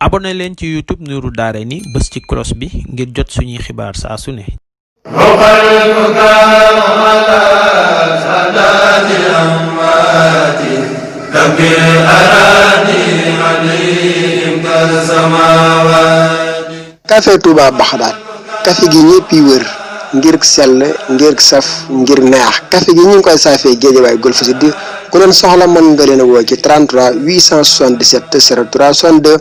abonné leen ci YouTube Nourou Darayni bës ci cloche bi ngir jot suñuy xibaar saa su ne. café Touba Baxdaad café gi ñëpp yi wër ngir sell ngir saf ngir neex café gi ñu ngi koy saafee Géejawaay Golf Sud ku leen soxla mën nga leen a woo ci 33 877 03 62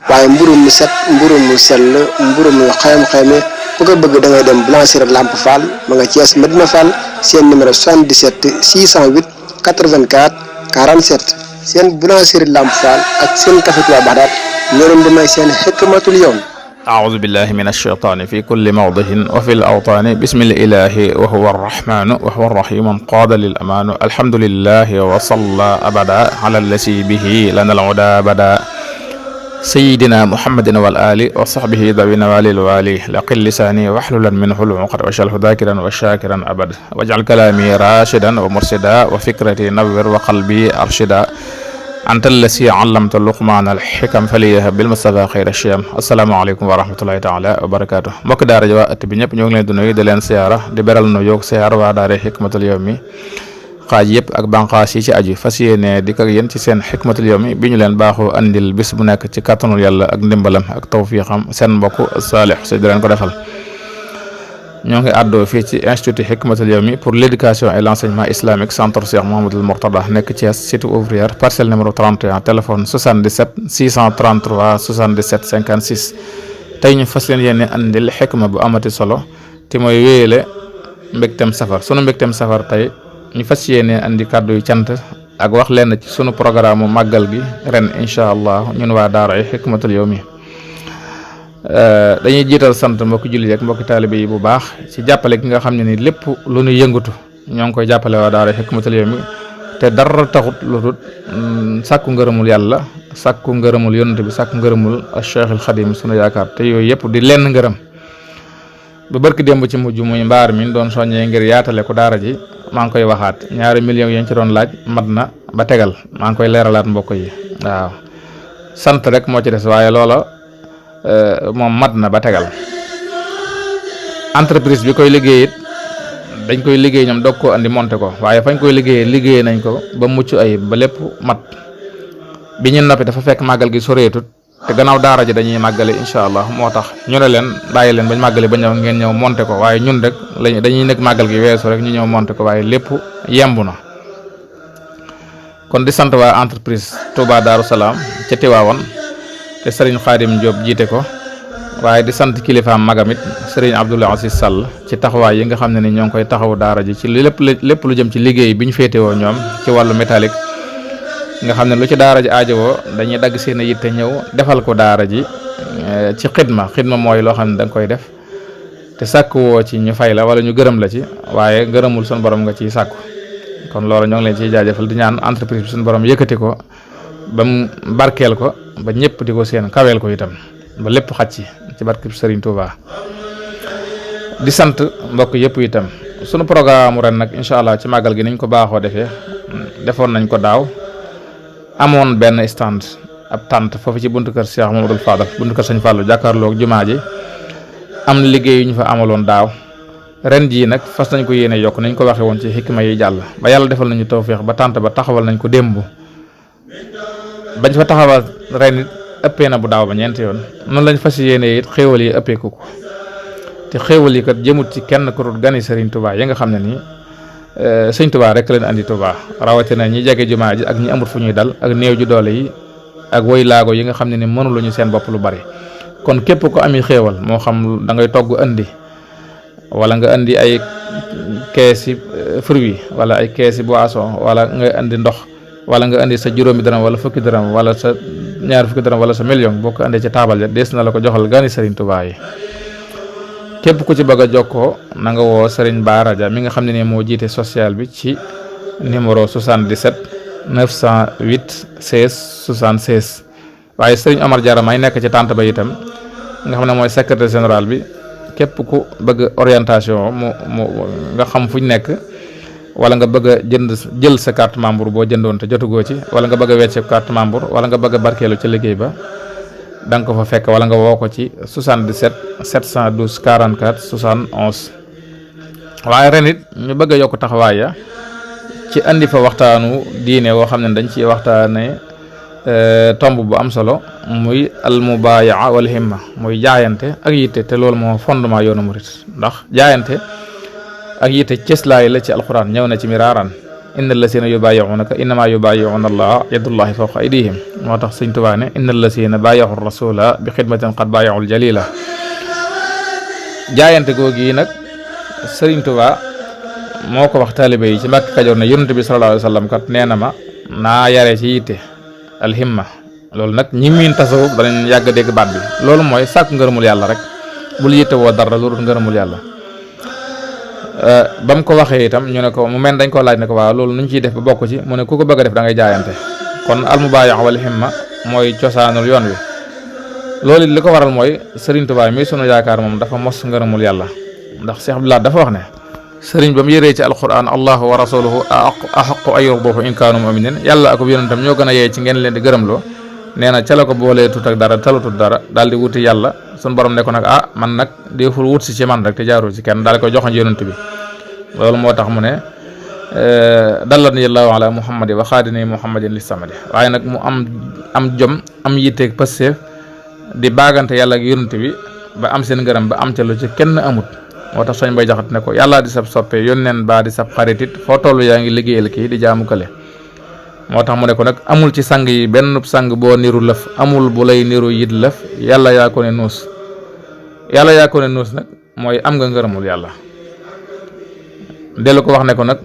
waaye mburu mu set mburu mu sell mburu mu xayam-xayame bu ko bëgg da ngay dem Boulangerie Lamp Fall ma nga Thiès Medina Fall seen numéro 77 608 84 47 seen Boulangerie Lamp Fall ak seen café Touba Baxdaad ñoo leen di may seen xikmatul yawm. أعوذ بالله من الشيطان في كل موضع وفي الأوطان بسم الإله وهو الرحمن وهو الرحيم قاد للأمان الحمد لله وصلى أبدا على الذي به لنا العدا بدا سيدنا محمد والآل وصحبه ذوي النوال الوالي لقل لساني واحللا منه العقد واجعله ذاكرا وشاكرا أبدا واجعل كلامي راشدا ومرشدا وفكرتي نور وقلبي أرشدا anta allasi allamta luqmaan al xikam faliyaha bil mustafa xayra shiyam asalaamaaleykum wa rahmatullahi taala wa barakaatu mbokk daara ji waa ëtt bi ñëpp ñoo ngi leen di nuyu di leen siyaara di beral nu yoog siyaar waa daara xikmatul yawmi xaaj yëpp ak banqaas yi ci aju fas yéene dikk ak yéen ci seen xikmatul yawmi bi ñu leen baaxoo andil bis bu nekk ci kàttanul yàlla ak ndimbalam ak tawfiqam seen mbokk Saalix si di leen ko defal ñoo ngi àddoo fii ci institut Hikmatul Yawmi pour l'éducation et l'enseignement islamique centre Cheikh Mouhamadoul Mourtada nekk Thiès cité ouvrière parcelle numéro 31 téléphone 77 633 77 56 tey ñu fas leen yéene andil xikma bu amati solo te mooy wéyale mbégtem safar sunu mbégtem safar tey ñu fas yéene andi kàddu yu cant ak wax leen ci sunu programme màggal gi ren incha allah ñun waa daara Hikmatul Yawmi dañuy jiital sant mbokki jullit ak mbokki taalibe yi bu baax ci jàppale gi nga xam ne ni lépp lu ñu yëngatu ñoo ngi koy jàppale waa daara Hikmatul Yawmi te dara taxut lu dul sàkku ngërëmul yàlla sàkku ngërëmul yonent bi sàkku ngërëmul Cheikhul Xadim sunu yaakaar te yooyu yëpp di lenn ngërëm ba barki démb ci mujj muy mbaar mi doon soññee ngir yaatale ko daara ji maa ngi koy waxaat 2 millions yi ci doon laaj mat na ba tegal maa ngi koy leeralaat mbokk yi waaw sant rek moo ci des waaye loola moom mat na ba tegal entreprise bi koy liggéey it dañ koy liggéey ñoom doog koo andi monté ko waaye fañ koy liggéey nañ ko ba mucc ayib ba lépp mat bi ñu noppi dafa fekk màggal gi soreetut te gannaaw daara ji dañuy màggale incha allah moo tax ñu ne leen bàyyi leen bañ màggale ba ñëw ngeen ñëw monté ko waaye ñun rek dañuy nekk màggal gi weesu rek ñu ñëw monté ko waaye lépp yemb na kon di sant waa entreprise Touba Darou Salaam ca Tiwaawan te sëriñ Xaadim Diop jiite ko waaye di sant kilifaam magamit sëriñ Abdoul Aziz Sall ci taxawaay yi nga xam ne ni ñoo ngi koy taxawu daara ji ci lépp lu jëm ci liggéey bi ñu féetewoo ñoom ci wàllu métallique nga xam ne lu ci daara ji aajowoo dañuy dagg seen yitte ñëw defal ko daara ji ci xidma mooy loo xam ne da nga koy def te sàkku woo ci ñu fay la wala ñu gërëm la ci waaye gërëmul suñu borom nga ciy sàkku kon loolu ñoo ngi leen ciy jaajëfal di ñaan entreprise bi suñu borom yëkkati ko ba mu barkeel ko ba ñëpp di ko seen kaweel ko itam ba lépp xaj ci barkeb Serigne Touba di sant mbokk yëpp itam sunu programme ren nag incha allah ci màggal gi niñ ko baaxoo defee defoon nañ ko daaw amoon benn stand ab tànt foofu ci buntu kër Cheikh Mamadou Fadal buntu kër Sëñ Fallou jàkkaarloog jumaa ji am liggéey yu ñu fa amaloon daaw ren jii nag fas nañ ko yéene yokk nañ ko waxee woon ci xikma yi jàll ba yàlla defal nañu tawféex ba tànt ba taxawal nañ ko démb bañ fa taxawal ren it ëppee na bu daaw ba ñeenti yoon noonu lañ fas yéene it xéewal yi ëppee ko te xéewal yi kat jëmut ci kenn ku dul gani Serigne Touba yi nga xam ne nii Sëñ Touba rek leen andi Touba rawatina ñi jege jumaa ji ak ñi amut fu ñuy dal ak néew ju doole yi ak woy laago yi nga xam ne ni mënuluñu seen bopp lu bari kon képp ko ami xéewal moo xam da ngay togg andi wala nga andi ay keesi fruit wala ay keesi boisson wala nga andi ndox wala nga indi sa juróomi dërëm wala fukki dërëm wala sa ñaar fukki dërëm wala sa million boo ko andee ci taabal ja dees na la ko joxal gani Serigne Touba yi képp ku ci bëgg a jokkoo na nga woo Serigne Bara Dia mi nga xam ne ni moo jiite social bi ci numéro 77 908 16 76 waaye Serigne Omar Diarra may nekk ci tànt ba itam nga xam ne mooy secrétaire général bi képp ku bëgg orientation mu nga xam fuñ nekk wala nga bëgg a jël sa carte membre boo jëndoon te jotugoo ci wala nga bëgg a wecce carte membre wala nga bëgg a barkeelu ci liggéey ba da nga ko fa fekk wala nga woo ko ci 77 712 44 71. waaye ren it ñu bëgg a yokk taxawaay ya ci andi fa waxtaanu diine woo xam ne dañ ci waxtaane tomb bu am solo muy al mubayaa wal himma muy jaayante ak yitte te loolu moo fondement yoonu murit ndax jaayante ak yitte cëslaay la ci alquran ñëw na ci miraaran innal lasina yubayi'unaka innama yubayi'una allaha yadullahi fawqa aydihim moo tax Sëñ Tuubaa ne innal lasina bayahu rasula bi xidmatin qad bayaul jalila jaayante googi nag Sëriñ Tuubaa moo ko wax taalibe yi ci Mbàkke Kajoor ne yonent bi sallallahu alayhi wa sallam kat nee na ma naa yare ci yitte alhimma loolu nag ñi miin tasawuf danañ yàgg dégg baat bi loolu mooy sàkk ngërëmul yàlla rek bul yitte woo dara lu dul ngërëmul yàlla. ba mu ko waxee itam ñu ne ko mu mel dañ koo laaj ne ko waaw loolu nuñ ciy def ba bokk ci mu ne ku ko bëgg a def da ngay jaayante kon almubaaya wal himma mooy cosaanul yoon wi. loolu li ko waral mooy Sëriñ Tuubaa mi sunu yaakaar moom dafa mos ngërëmul yàlla ndax Cheikh Abdoulaye dafa wax ne sëriñ ba mu yëree ci alquran allahu wa rasuluhu ahaqu ay yurduhu in kaanu muminin yàlla ak yonentam ñoo gën a yee ci ngeen leen di gërëmloo nee na ca la ko boolee tut ak dara talatut dara daal di wuti yàlla sun borom ne ko nag man nag deful wut si ci man rek te jaarul ci kenn daal di koy joxoñ yonent bi loolu moo tax mu ne dallatni allahu ala muhammadi wa xaadini muhammadin li samadi waaye nag mu am jom am yitteeg passeef di baagante yàlla ak yonent bi ba am seen ngërëm ba am ca lu ci kenn amut moo tax Sëñ Bay Jaxate ne ko yàllaa di sab soppe yónneen baa di sab xaritit foo toll yaa ngi liggéeyal kii di jaamu kale moo tax mu ne ko nag amul ci sang yi benn sang boo niru lëf amul bu lay niru yit lëf yàlla yaa ko ne nuus nag mooy am nga ngërëmul yàlla dellu ko wax ne ko nag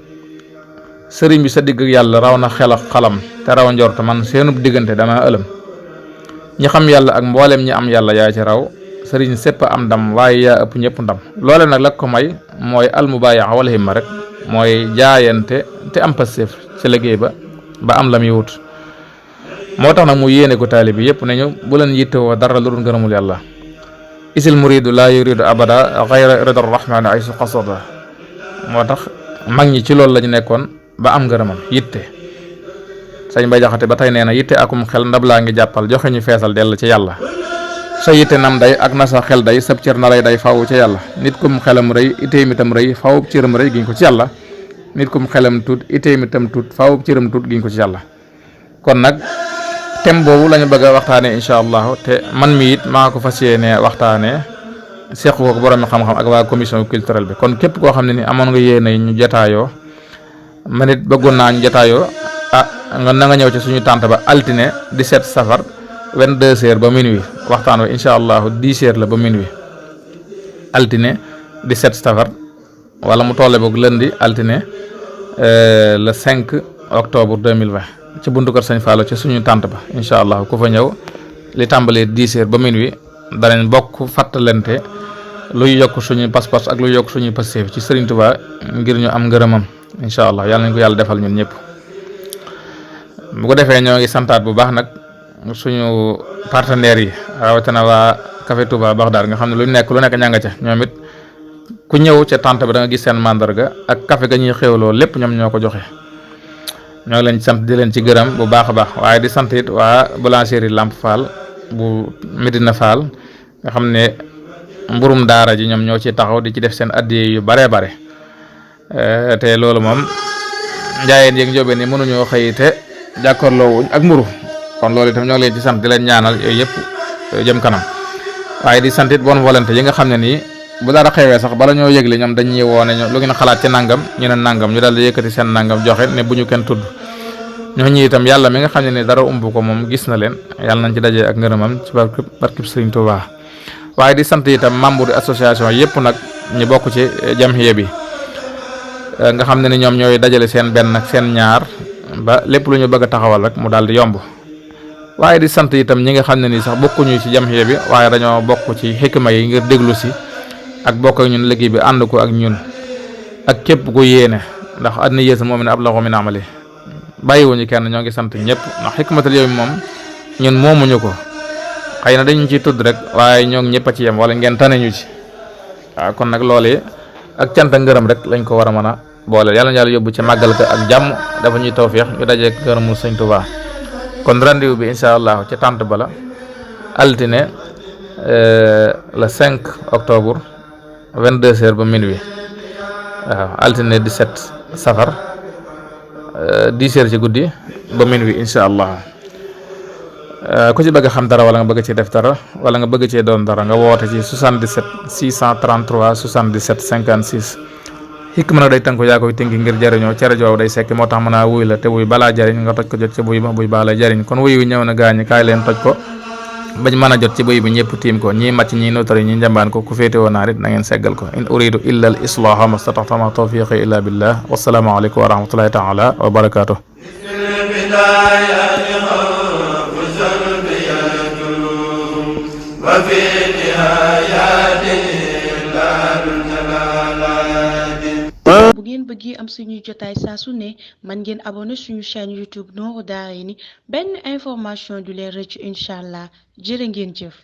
sëriñ bi sa digg yàlla raw na xel ak xalam te raw njort man seenub diggante dama ëlëm ñi xam yàlla ak mboolem ñi am yàlla yaa ci raw sëriñ sépp am ndam waaye yaa ëpp ñëpp ndam loole nag la ko may mooy almubaaya wal himma rek mooy jaayante te am passeef ci liggéey ba am la muy wut moo tax nag mu yéene ko taali bi yëpp nañu bu leen yittewoo dara lu dul ngërëmul yàlla isil muridu laa yuridu abada xayra rida rahmani ay su qasada moo tax mag ñi ci loolu lañu nekkoon ba am ngërëmam yitte Sëñ Bay Jaxate ba tey nee na yitte akum xel ndab laa ngi jàppal joxe ñu feesal dell ci yàlla sa yitte nam day ak na sa xel day sab cër na lay day faw ci yàlla nit kum xelam rëy itéemitam rëy faw cëram rëy giñ ko ci yàlla nit kum xelam tuut itéemitam tuut faw cëram tuut giñ ko ci yàlla kon nag thème boobu lañu bëgg a waxtaane incha allahu te man mi it maa ko fas yéene waxtaane seq ko borom xam-xam ak waa commission culturelle bi kon képp koo xam ne ni amoon nga yéene ñu jataayoo man it bëggoon naa ñu jataayoo nga na nga ñëw ci suñu tànt ba altine 17 safar 22h ba minuit waxtaan wi incha allahu 10h la ba minuit altine 17 safar wala mu tolle boog lundi altine le 5 octobre 2020 ci buntu kër Sëñ Fallu ci suñu tànt ba incha allah ku fa ñëw li tàmbalee 10h ba minuit danañ bokk fàttalante luy yokk suñu pas-pas ak luy yokk suñu passeef ci Sëriñ Tuubaa ngir ñu am ngërëmam incha allah yàlla nañ ko yàlla defal ñun ñëpp. bu ko defee ñoo ngi santaat bu baax nag suñu partenaires yi rawatina waa Café Touba Bagdad nga xam ne lu nekk ña nga ca ñoom it ku ñëw ca tànt ba da nga gis seen mandarga ak café ga ñuy xéwloo lépp ñoom ñoo ko joxe ñoo ngi leen ci sant di leen ci gërëm bu baax a baax waaye di sant it waa boulangerie Lamp Fall bu Medina Fall nga xam ne mburum daara ji ñoom ñoo ci taxaw di ci def seen addiye yu bare te loolu moom njaayeen yeeg njóobeen ni mënuñoo xëy te jàkkaarloo wuñ ak mburu kon loolu itam ñoo ngi leen ci sant di leen ñaanal yooyu yëpp jëm kanam waaye di sant it bonne volonté yi nga xam ne nii bu dara xewee sax bala ñoo yëgle ñoom dañuy woone lu ngeen xalaat ci nangam ñu ne nangam ñu daal di yëkkati seen nangam joxe ne bu ñu kenn tudd ñooñu itam yàlla mi nga xam ne ni dara umb ko moom gis na leen yàlla nañ ci dajee ak ngërëmam ci barkib Sëriñ Tuubaa waaye di sant itam membre association yëpp nag ñu bokk ci jamhiya bi nga xam ne ni ñoom ñooy dajale seen benn ak seen ñaar ba lépp lu ñu bëgg a taxawal rek mu daal di yomb waaye di sant itam ñi nga xam ne ni sax bokkuñu ci jamhiya bi waaye dañoo bokk ci xikma yi ngir déglu si ak bokk ak ñun liggéey bi ànd ko ak ñun ak képp ku yéene ndax adna yéesa moom ne ab laxu min amali bàyyiwuñu kenn ñoo ngi sant ñëpp ndax xikmatul yawmi moom ñun moomuñu ko xëy na dañu ciy tudd rek waaye ñoo ngi ñëpp a ci yem wala ngeen tane ñu ci waaw kon nag loolee ak cant ak ngërëm rek lañ ko war a mën a boole yàlla na yàlla yóbbu ci màggal ka ak jàmm dafa ñuy tawfeex ñu dajeek ngërëmu Sëñ Tuubaa kon rendez-vous bi incha allah ca tànt bala altine le 5 octobre 22h ba minuit waaw altine 17 safar 10h ci guddi ba minuit incha allah. ku ci bëgg a xam dara wala nga bëgg cee def dara wala nga bëgg cee doon dara nga woote ci 77 633 77 56. xikma nag day tënku yaa koy tënki ngir jariñoo ca rajo day sekk moo tax mën a wuy la te wuy balaa jariñ nga toj ko jot ci buy ba buy baa lay jariñ kon wuy wi ñëw na gaañi kaay leen toj ko bañ mën a jot ci buy bi ñëpp tiim ko ñii màcc ñii notari ñi njambaan ko ku féete woon naar it na ngeen seggal ko in uridu illa al islaha mastataxta ma tawfiqi illa billah wassalaamu aleykum wa rahmatullahi taala wa barakatuh. bu ngeen bëggee am suñuy jotaay saa su ne man ngeen abonné suñu chaîne YouTube Nourou Darayni benn information du leen rëcc incha allah jërë ngeen jëf.